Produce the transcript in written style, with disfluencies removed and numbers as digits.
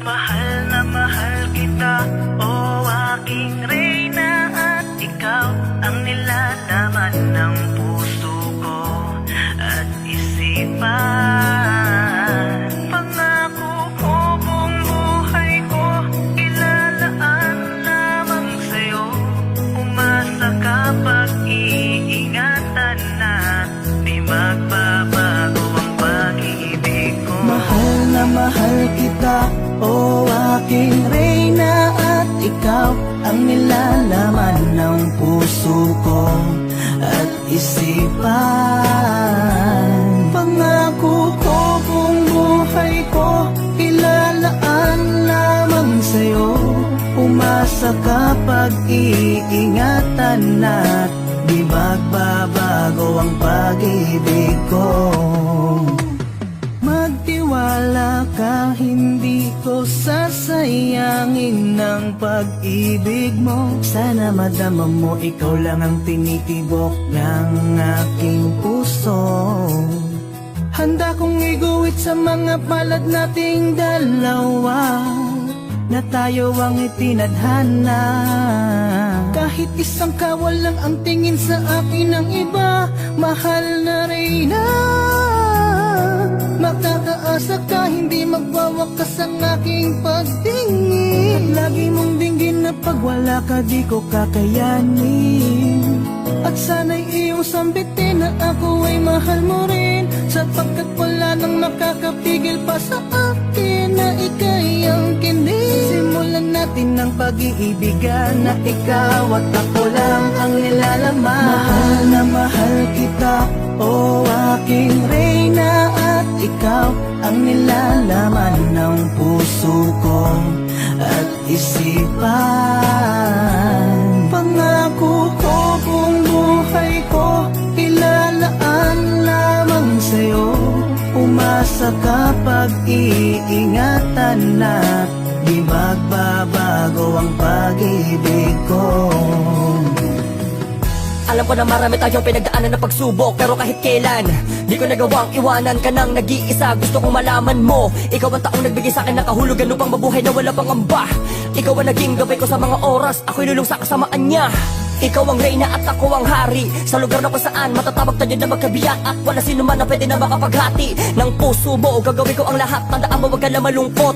Mahal na mahal kita, o aking reyna, at ikaw ang nilalaman ng puso ko at isipan. Pangako ko buong buhay ko, ilalaan lamang sa'yo. Umasa ka, pag-iingatan na di magbabago ang pag-ibig ko. Mahal na mahal kita, o aking reyna, at ikaw ang nilalaman ng puso ko at isipan. Pangako ko buong buhay ko, ilalaan lamang sa'yo. Umasa ka, pag-iingatan na di magbabago ang pag-ibig ko. Magtiwala ka, hindi ko sasayangin ng pag-ibig mo. Sana madama mo, ikaw lang ang tinitibok ng aking puso. Handa kong iguhit sa mga palad nating dalawa, na tayo ang itinadhana. Kahit isang kawalang ang tingin sa akin ng iba, mahal na reyna. Makakaasa ka, hindi magwawakas ang aking pagtingin. At lagi mong dinggin na pag wala ka di ko kakayanin. At sana'y iyong sambitin na ako ay mahal mo rin, sapagkat wala nang makakapigil pa sa akin na ika'y ang kinin. Simulan natin ang pag-iibigan, na ikaw at ako lang ang nilalaman. Mahal na mahal kita, o aking reyna, at ikaw ang nilalaman ng puso ko at isipan. Pangako ko buong buhay ko, ilalaan lamang sa'yo. Umasa ka, pag-iingatan na di magbabago ang pag-ibig ko. Alam ko na marami tayong pinagdaanan na pagsubok, pero kahit kailan di ko nagawang iwanan ka ng nag-iisa. Gusto kong malaman mo, ikaw ang taong nagbigay sa akin ng kahulugan upang mabuhay na wala pang amba. Ikaw ang naging gabay ko sa mga oras, ako'y lulong sa kasamaan niya. Ikaw ang reyna at ako ang hari, sa lugar na kung saan matatawag tayo na magkabiyak. At wala sino man na pwede na makapaghati ng puso mo. Gagawin ko ang lahat, tandaan mo, wag ka na malungkot.